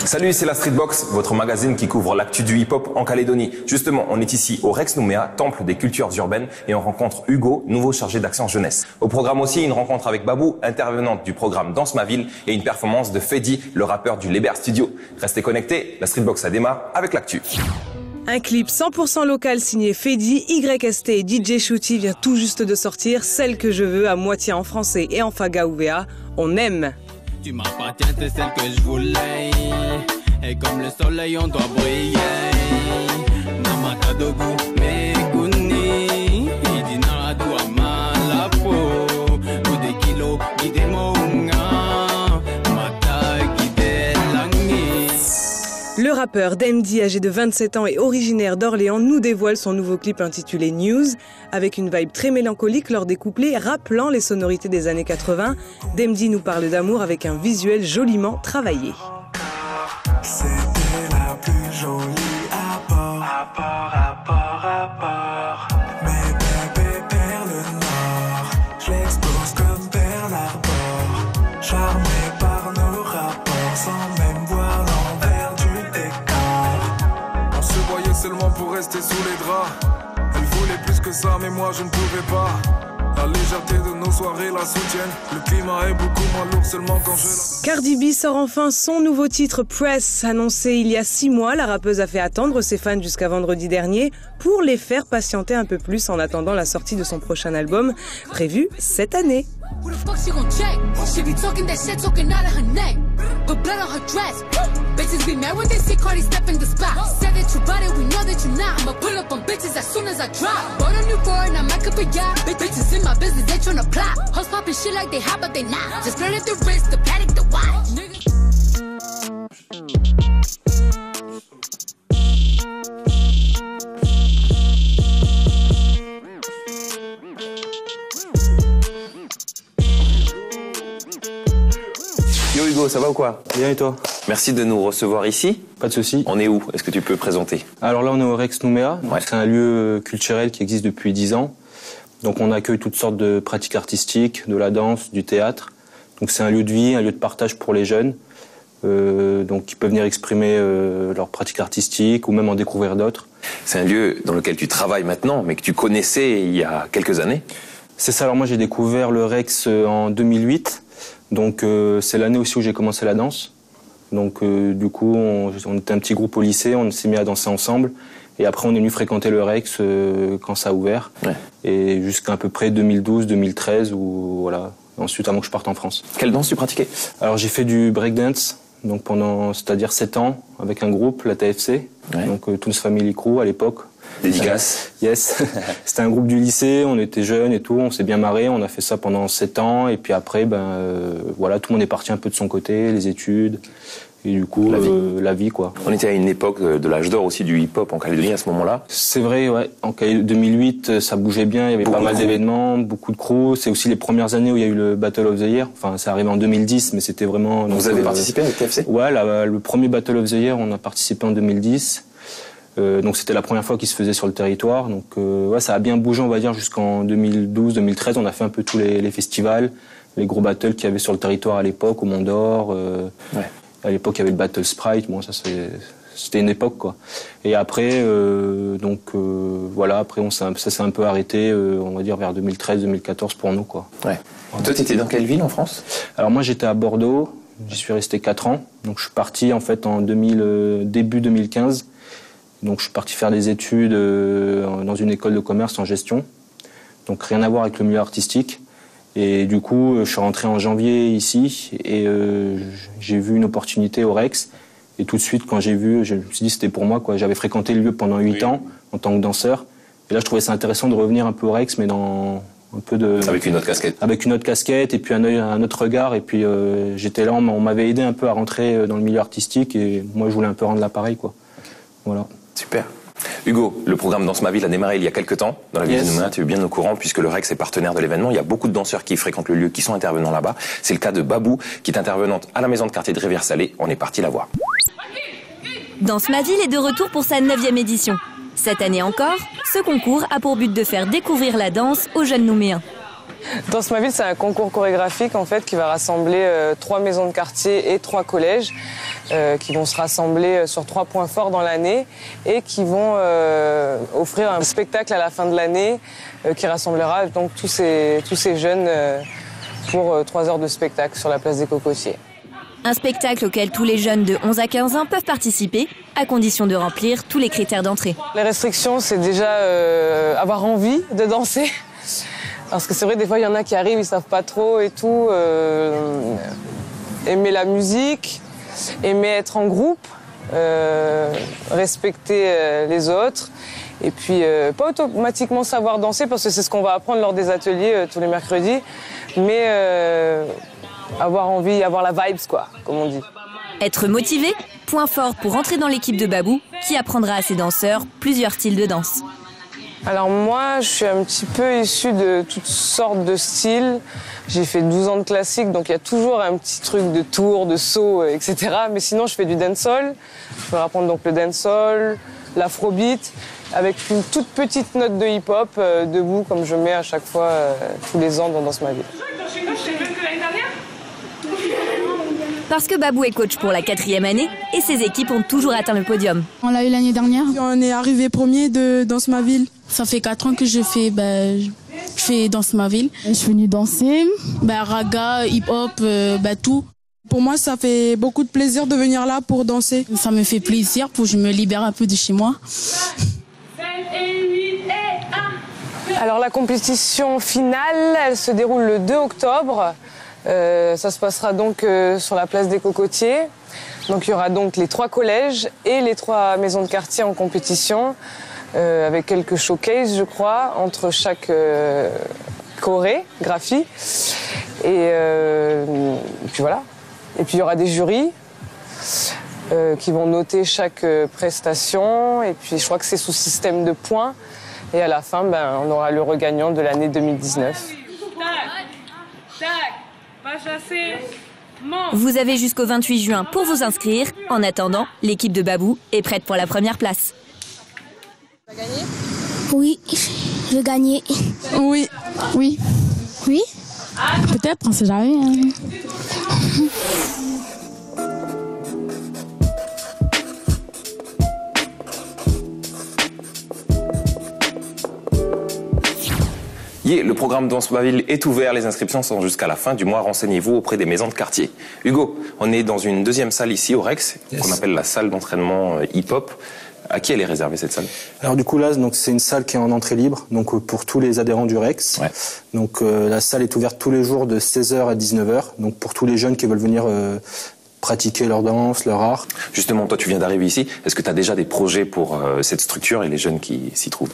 Salut, c'est la Streetbox, votre magazine qui couvre l'actu du hip-hop en Calédonie. Justement, on est ici au Rex Nouméa, temple des cultures urbaines, et on rencontre Hugo, nouveau chargé d'action jeunesse. Au programme aussi, une rencontre avec Babou, intervenante du programme Danse ma ville, et une performance de Fedi, le rappeur du Leber Studio. Restez connectés, la Streetbox ça démarre avec l'actu. Un clip 100% local signé Fedi, YST et DJ Shooty vient tout juste de sortir, Celle que je veux, à moitié en français et en faga ouvea. On aime. Tu m'appartiens, c'est celle que je voulais. Et comme le soleil, on doit briller. Namata dogu, meguni. Idina doua malapo. Ou des kilos, guide monga. Mata guide langi. Le rappeur Demdi, âgé de 27 ans et originaire d'Orléans, nous dévoile son nouveau clip intitulé News. Avec une vibe très mélancolique lors des couplets, rappelant les sonorités des années 80, Demdi nous parle d'amour avec un visuel joliment travaillé. C'était la plus jolie à bord. Mais bébé perle nord, je l'expose comme Pearl Harbor. Charmé par nos rapports, sans même voir l'envers du décor. On se voyait seulement pour rester sous les draps. Elle voulait plus que ça, mais moi je ne pouvais pas. La légèreté de nos soirées la soutiennent. Le climat est beaucoup moins lourd seulement quand je la... Cardi B sort enfin son nouveau titre Press. Annoncé il y a 6 mois, la rappeuse a fait attendre ses fans jusqu'à vendredi dernier pour les faire patienter un peu plus en attendant la sortie de son prochain album, prévu cette année. Who the fuck she gon' check? She be talking that shit, talking out of her neck. Put blood on her dress. Bitches be mad when they see Cardi step in the spot. Said that you bought it, we know that you're not. I'ma pull up on bitches as soon as I drop. Bought a new foreign, I'm back up a yacht. Bitches in my business, they tryna plot. Hoes popping shit like they hot, but they not. Just flirted the wrist, the paddock, the watch. Yo Hugo, ça va ou quoi? Bien et toi? Merci de nous recevoir ici. Pas de souci. On est où? Est-ce que tu peux présenter? Alors là, on est au Rex Nouméa. Ouais. C'est un lieu culturel qui existe depuis 10 ans. Donc on accueille toutes sortes de pratiques artistiques, de la danse, du théâtre. Donc c'est un lieu de vie, un lieu de partage pour les jeunes. Donc ils peuvent venir exprimer leurs pratiques artistiques ou même en découvrir d'autres. C'est un lieu dans lequel tu travailles maintenant, mais que tu connaissais il y a quelques années. C'est ça. Alors moi, j'ai découvert le Rex en 2008. Donc c'est l'année aussi où j'ai commencé la danse. Donc du coup, on était un petit groupe au lycée, on s'est mis à danser ensemble. Et après, on est venu fréquenter le Rex quand ça a ouvert. Ouais. Et jusqu'à à peu près 2012-2013, où voilà. Ensuite, avant que je parte en France. Quelle danse tu pratiquais? Alors j'ai fait du breakdance, donc c'est-à-dire 7 ans, avec un groupe, la TFC. Ouais. Donc Toons Family Crew à l'époque. Dédicace. Yes. C'était un groupe du lycée, on était jeunes et tout, on s'est bien marré, on a fait ça pendant 7 ans, et puis après, voilà, tout le monde est parti un peu de son côté, les études, et du coup, la vie, quoi. On était à une époque de l'âge d'or aussi du hip-hop en Calédonie à ce moment-là. C'est vrai, ouais. En 2008, ça bougeait bien, il y avait pas mal d'événements, beaucoup de crews. C'est aussi les premières années où il y a eu le Battle of the Year. Enfin, ça arrivé en 2010, mais c'était vraiment... Vous avez participé avec TFC? Ouais, le premier Battle of the Year, on a participé en 2010. Donc c'était la première fois qu'il se faisait sur le territoire. Donc ouais, ça a bien bougé, on va dire, jusqu'en 2012-2013. On a fait un peu tous les festivals, les gros battles qu'il y avait sur le territoire à l'époque, au Mont d'Or. Ouais. À l'époque, il y avait le Battle Sprite. Bon, ça c'était une époque, quoi. Et après, voilà, après ça s'est un peu arrêté, on va dire vers 2013-2014 pour nous, quoi. Ouais. Toi, t'étais dans quelle ville en France? Alors moi, j'étais à Bordeaux. J'y suis resté 4 ans. Donc je suis parti en fait en début 2015. Donc je suis parti faire des études dans une école de commerce en gestion. Donc rien à voir avec le milieu artistique. Et du coup, je suis rentré en janvier ici et j'ai vu une opportunité au Rex. Et tout de suite, quand j'ai vu, je me suis dit c'était pour moi, quoi. J'avais fréquenté le lieu pendant 8 ans en tant que danseur. Et là, je trouvais ça intéressant de revenir un peu au Rex, mais dans un peu de... Avec une autre casquette. Avec une autre casquette et puis un autre regard. Et puis j'étais là, on m'avait aidé un peu à rentrer dans le milieu artistique et moi, je voulais un peu rendre l'appareil, quoi. Voilà. Super. Hugo, le programme Danse ma ville a démarré il y a quelques temps dans la ville de Nouméa, tu es bien au courant puisque le Rex est partenaire de l'événement. Il y a beaucoup de danseurs qui fréquentent le lieu, qui sont intervenants là-bas. C'est le cas de Babou qui est intervenante à la maison de quartier de Rivière-Salée. On est parti la voir. Danse ma ville est de retour pour sa 9e édition. Cette année encore, ce concours a pour but de faire découvrir la danse aux jeunes Nouméens. Danse ma ville, c'est un concours chorégraphique en fait qui va rassembler 3 maisons de quartier et 3 collèges qui vont se rassembler sur 3 points forts dans l'année et qui vont offrir un spectacle à la fin de l'année qui rassemblera donc tous ces jeunes pour 3 heures de spectacle sur la place des Cocotiers. Un spectacle auquel tous les jeunes de 11 à 15 ans peuvent participer, à condition de remplir tous les critères d'entrée. Les restrictions, c'est déjà avoir envie de danser. Parce que c'est vrai, des fois, il y en a qui arrivent, ils savent pas trop et tout. Aimer la musique, aimer être en groupe, respecter les autres. Et puis, pas automatiquement savoir danser, parce que c'est ce qu'on va apprendre lors des ateliers tous les mercredis. Mais avoir envie, avoir la vibes, quoi, comme on dit. Être motivé, point fort pour entrer dans l'équipe de Babou, qui apprendra à ses danseurs plusieurs styles de danse. Alors moi, je suis un petit peu issue de toutes sortes de styles. J'ai fait 12 ans de classique, donc il y a toujours un petit truc de tour, de saut, etc. Mais sinon, je fais du dancehall. Je peux apprendre donc le dancehall, l'afrobeat, avec une toute petite note de hip-hop debout, comme je mets à chaque fois, tous les ans dans Danse ma ville. Parce que Babou est coach pour la 4e année et ses équipes ont toujours atteint le podium. On l'a eu l'année dernière. On est arrivé premier de Danse ma ville. Ça fait 4 ans que je fais Danse ma ville. Je suis venue danser, raga, hip-hop, tout. Pour moi, ça fait beaucoup de plaisir de venir là pour danser. Ça me fait plaisir pour que je me libère un peu de chez moi. Alors la compétition finale, elle se déroule le 2 octobre. Ça se passera donc sur la place des Cocotiers. Donc il y aura donc les 3 collèges et les 3 maisons de quartier en compétition, avec quelques showcases, je crois, entre chaque chorégraphie. Et puis voilà. Et puis il y aura des jurys qui vont noter chaque prestation. Et puis je crois que c'est sous système de points. Et à la fin, on aura le regagnant de l'année 2019. Vous avez jusqu'au 28 juin pour vous inscrire. En attendant, l'équipe de Babou est prête pour la première place. Tu vas gagner ? Oui, je vais gagner. Oui. Oui. Oui ? Peut-être, on ne sait jamais. Hein. Le programme Danse ma ville est ouvert, les inscriptions sont jusqu'à la fin du mois. Renseignez-vous auprès des maisons de quartier. Hugo, on est dans une 2e salle ici au Rex, qu'on appelle la salle d'entraînement hip-hop. À qui elle est réservée cette salle ? Alors du coup là, c'est une salle qui est en entrée libre, donc pour tous les adhérents du Rex. Ouais. Donc la salle est ouverte tous les jours de 16h à 19h, donc pour tous les jeunes qui veulent venir pratiquer leur danse, leur art. Justement, toi tu viens d'arriver ici, est-ce que tu as déjà des projets pour cette structure et les jeunes qui s'y trouvent ?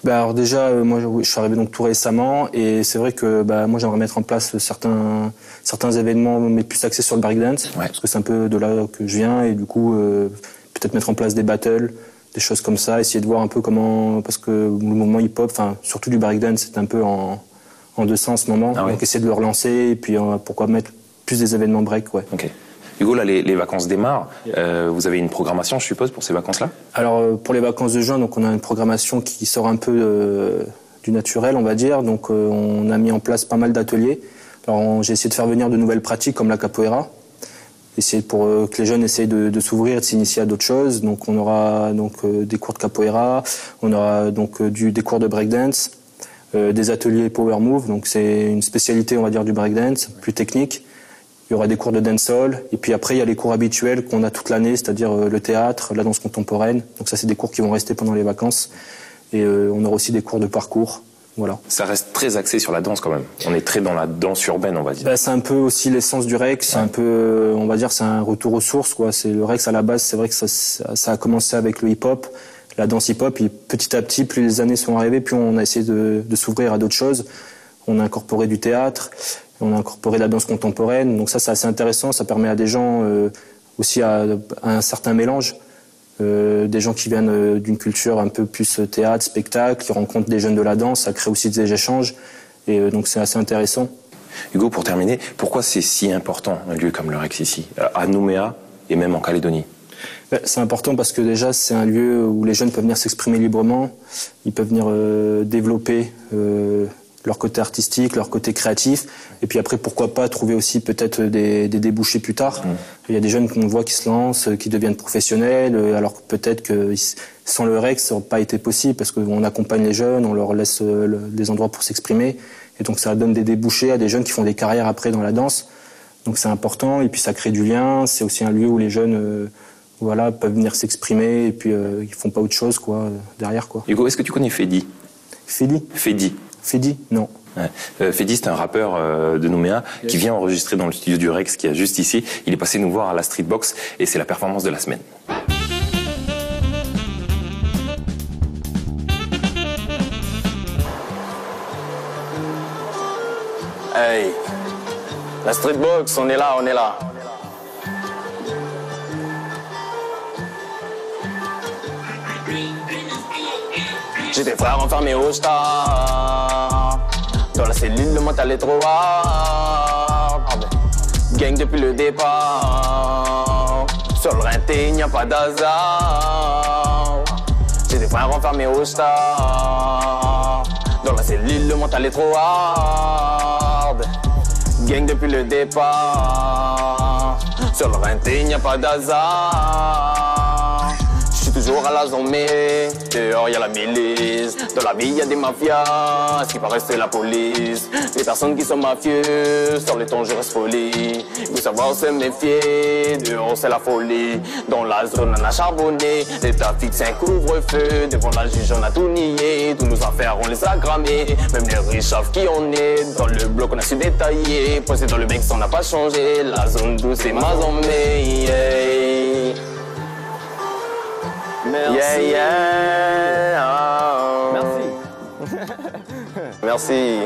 Alors déjà, moi je suis arrivé donc tout récemment et c'est vrai que moi j'aimerais mettre en place certains événements mais plus axés sur le breakdance, parce que c'est un peu de là que je viens et du coup peut-être mettre en place des battles, des choses comme ça, essayer de voir un peu comment, parce que le mouvement hip-hop, surtout du breakdance, c'est un peu en deçà en ce moment, donc essayer de le relancer et puis pourquoi mettre plus des événements break, ouais. Okay. Hugo, là, les vacances démarrent. Vous avez une programmation, je suppose, pour ces vacances-là ? Alors, pour les vacances de juin, donc on a une programmation qui sort un peu du naturel, on va dire. Donc, on a mis en place pas mal d'ateliers. Alors, j'ai essayé de faire venir de nouvelles pratiques comme la capoeira, essayer pour que les jeunes essayent de s'ouvrir et de s'initier à d'autres choses. Donc, on aura des cours de capoeira, on aura donc des cours de breakdance, des ateliers power move. Donc, c'est une spécialité, on va dire, du breakdance, plus technique. Il y aura des cours de dancehall, et puis après il y a les cours habituels qu'on a toute l'année, c'est-à-dire le théâtre, la danse contemporaine. Donc ça c'est des cours qui vont rester pendant les vacances. Et on aura aussi des cours de parcours. Voilà. Ça reste très axé sur la danse quand même. On est très dans la danse urbaine, on va dire. C'est un peu aussi l'essence du Rex, c'est un peu, on va dire, c'est un retour aux sources, quoi. C'est le Rex à la base, c'est vrai que ça a commencé avec le hip-hop, la danse hip-hop, et petit à petit, plus les années sont arrivées, plus on a essayé de s'ouvrir à d'autres choses. On a incorporé du théâtre. On a incorporé la danse contemporaine, donc ça c'est assez intéressant, ça permet à des gens aussi à un certain mélange. des gens qui viennent d'une culture un peu plus théâtre, spectacle, qui rencontrent des jeunes de la danse, ça crée aussi des échanges, et donc c'est assez intéressant. Hugo, pour terminer, pourquoi c'est si important un lieu comme le Rex ici, à Nouméa et même en Calédonie? C'est important parce que déjà c'est un lieu où les jeunes peuvent venir s'exprimer librement, ils peuvent venir développer leur côté artistique, leur côté créatif, et puis après pourquoi pas trouver aussi peut-être des débouchés plus tard. Il y a des jeunes qu'on voit qui se lancent, qui deviennent professionnels, alors que peut-être que sans le Rex ça n'aurait pas été possible parce qu'on accompagne les jeunes, on leur laisse des endroits pour s'exprimer, et donc ça donne des débouchés à des jeunes qui font des carrières après dans la danse. Donc c'est important, et puis ça crée du lien, c'est aussi un lieu où les jeunes voilà, peuvent venir s'exprimer, et puis ils font pas autre chose derrière. Hugo, est-ce que tu connais Fedi? Fedi, non. Ouais. Fedi, c'est un rappeur de Nouméa qui vient enregistrer dans le studio du Rex qui est juste ici. Il est passé nous voir à la Streetbox et c'est la performance de la semaine. Hey, la Streetbox, on est là. J'ai des frères enfermés au star. Dans la cellule, le mental est trop hard. Gang depuis le départ. Sur le rinté, il n'y a pas d'hasard. J'ai des frères enfermés au star. Dans la cellule, le mental est trop hard. Gang depuis le départ. Sur le rinté, il n'y a pas d'hasard. Toujours à la zombie, dehors y'a la milice. Dans la ville y'a des mafias, ce qui paraît c'est la police. Les personnes qui sont mafieuses, sur les tons je reste folie. Il faut savoir se méfier, dehors c'est la folie. Dans la zone on a charbonné, l'état fixe un couvre-feu. Devant la juge on a tout nié, tous nos affaires on les a grammées. Même les riches savent qui on est, dans le bloc on a su détailler. Posé dans le mec ça n'a pas changé, la zone douce c'est ma zombie. Yeah. Merci. Merci.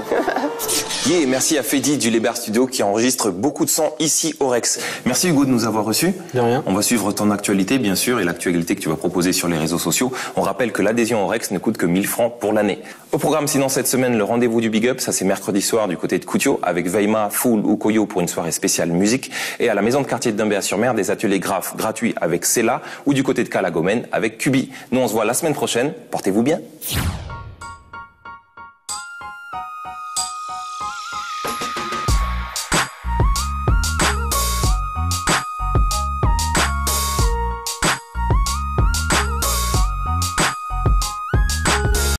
Yeah, merci à Fedi du Léber Studio qui enregistre beaucoup de sons ici au Rex. Merci Hugo de nous avoir reçus. De rien. On va suivre ton actualité bien sûr et l'actualité que tu vas proposer sur les réseaux sociaux. On rappelle que l'adhésion au Rex ne coûte que 1000 francs pour l'année. Au programme sinon cette semaine le rendez-vous du Big Up, ça c'est mercredi soir du côté de Koutio avec Veima, Foul ou Koyo pour une soirée spéciale musique, et à la maison de quartier de Dimbéa-sur-Mer des ateliers gratuits avec Cella ou du côté de Calagomène avec Cubi. Nous on se voit la semaine prochaine, portez-vous bien.